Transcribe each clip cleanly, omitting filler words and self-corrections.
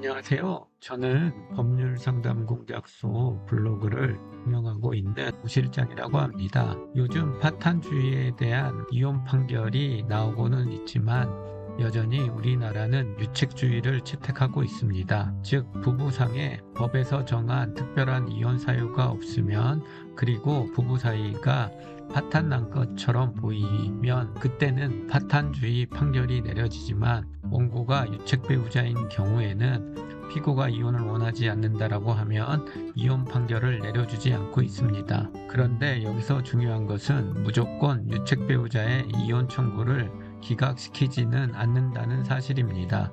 안녕하세요. 저는 법률상담공작소 블로그를 운영하고 있는 우 실장이라고 합니다. 요즘 파탄주의에 대한 이혼 판결이 나오고는 있지만 여전히 우리나라는 유책주의를 채택하고 있습니다. 즉 부부상에 법에서 정한 특별한 이혼 사유가 없으면, 그리고 부부 사이가 파탄난 것처럼 보이면 그때는 파탄주의 판결이 내려지지만, 원고가 유책 배우자인 경우에는 피고가 이혼을 원하지 않는다라고 하면 이혼 판결을 내려주지 않고 있습니다. 그런데 여기서 중요한 것은 무조건 유책 배우자의 이혼 청구를 기각시키지는 않는다는 사실입니다.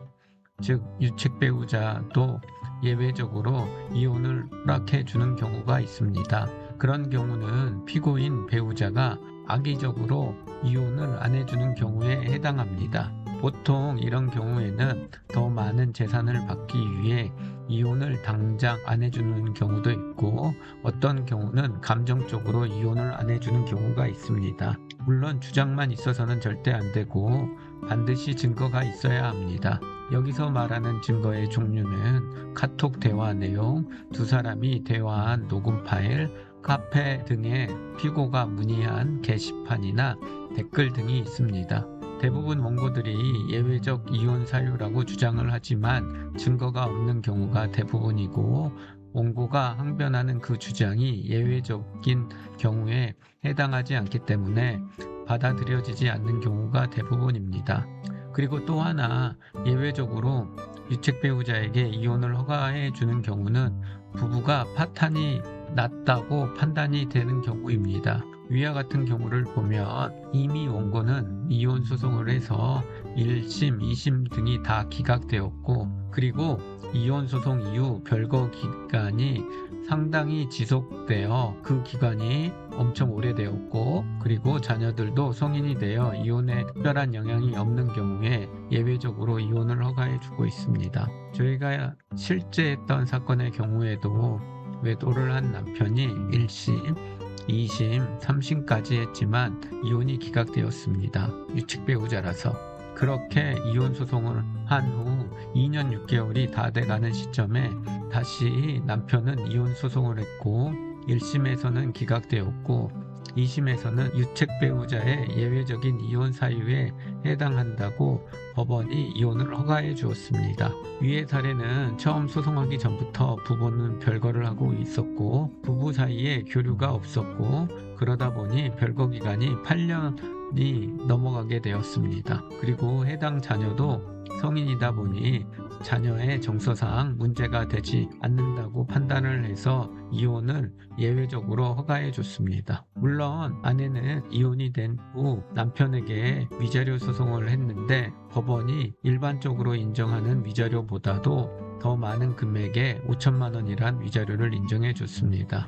즉 유책 배우자도 예외적으로 이혼을 허락해 주는 경우가 있습니다. 그런 경우는 피고인 배우자가 악의적으로 이혼을 안 해주는 경우에 해당합니다. 보통 이런 경우에는 더 많은 재산을 받기 위해 이혼을 당장 안 해주는 경우도 있고, 어떤 경우는 감정적으로 이혼을 안 해주는 경우가 있습니다. 물론 주장만 있어서는 절대 안 되고 반드시 증거가 있어야 합니다. 여기서 말하는 증거의 종류는 카톡 대화 내용, 두 사람이 대화한 녹음 파일, 카페 등의 피고가 문의한 게시판이나 댓글 등이 있습니다. 대부분 원고들이 예외적 이혼 사유라고 주장을 하지만 증거가 없는 경우가 대부분이고, 원고가 항변하는 그 주장이 예외적인 경우에 해당하지 않기 때문에 받아들여지지 않는 경우가 대부분입니다. 그리고 또 하나, 예외적으로 유책 배우자에게 이혼을 허가해 주는 경우는 부부가 파탄이 났다고 판단이 되는 경우입니다. 위와 같은 경우를 보면 이미 원고는 이혼 소송을 해서 1심, 2심 등이 다 기각되었고, 그리고 이혼 소송 이후 별거 기간이 상당히 지속되어 그 기간이 엄청 오래되었고, 그리고 자녀들도 성인이 되어 이혼에 특별한 영향이 없는 경우에 예외적으로 이혼을 허가해 주고 있습니다. 저희가 실제 했던 사건의 경우에도 외도를 한 남편이 1심, 2심, 3심까지 했지만 이혼이 기각되었습니다. 유책 배우자라서. 그렇게 이혼 소송을 한 후 2년 6개월이 다 돼가는 시점에 다시 남편은 이혼 소송을 했고, 1심에서는 기각되었고 2심에서는 유책 배우자의 예외적인 이혼 사유에 해당한다고 법원이 이혼을 허가해 주었습니다. 위의 사례는 처음 소송하기 전부터 부부는 별거를 하고 있었고 부부 사이에 교류가 없었고, 그러다 보니 별거 기간이 8년이 넘어가게 되었습니다. 그리고 해당 자녀도 성인이다 보니 자녀의 정서상 문제가 되지 않는다고 판단을 해서 이혼을 예외적으로 허가해 줬습니다. 물론 아내는 이혼이 된 후 남편에게 위자료 소송을 했는데 법원이 일반적으로 인정하는 위자료보다도 더 많은 금액의 5천만 원이란 위자료를 인정해 줬습니다.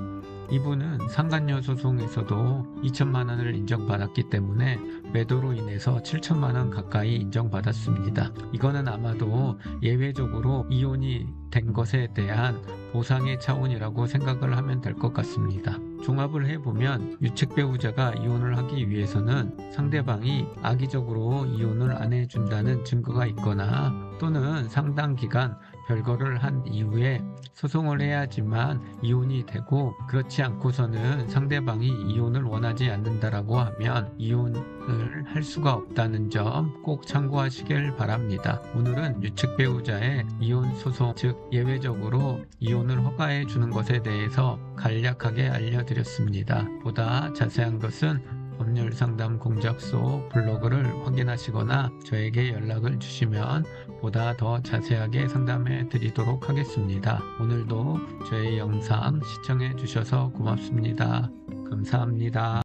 이분은 상간녀 소송에서도 2천만 원을 인정받았기 때문에 매도로 인해서 7천만 원 가까이 인정받았습니다. 이거는 아마도 예외적으로 이혼이 된 것에 대한 보상의 차원이라고 생각을 하면 될 것 같습니다. 종합을 해보면 유책 배우자가 이혼을 하기 위해서는 상대방이 악의적으로 이혼을 안 해준다는 증거가 있거나, 또는 상당 기간 별거를 한 이후에 소송을 해야지만 이혼이 되고, 그렇지 않고서는 상대방이 이혼을 원하지 않는다라고 하면 이혼을 할 수가 없다는 점 꼭 참고하시길 바랍니다. 오늘은 유책 배우자의 이혼 소송, 즉 예외적으로 이혼을 허가해 주는 것에 대해서 간략하게 알려드렸습니다. 보다 자세한 것은 법률상담 공작소 블로그를 확인하시거나 저에게 연락을 주시면 보다 더 자세하게 상담해 드리도록 하겠습니다. 오늘도 저의 영상 시청해 주셔서 고맙습니다. 감사합니다.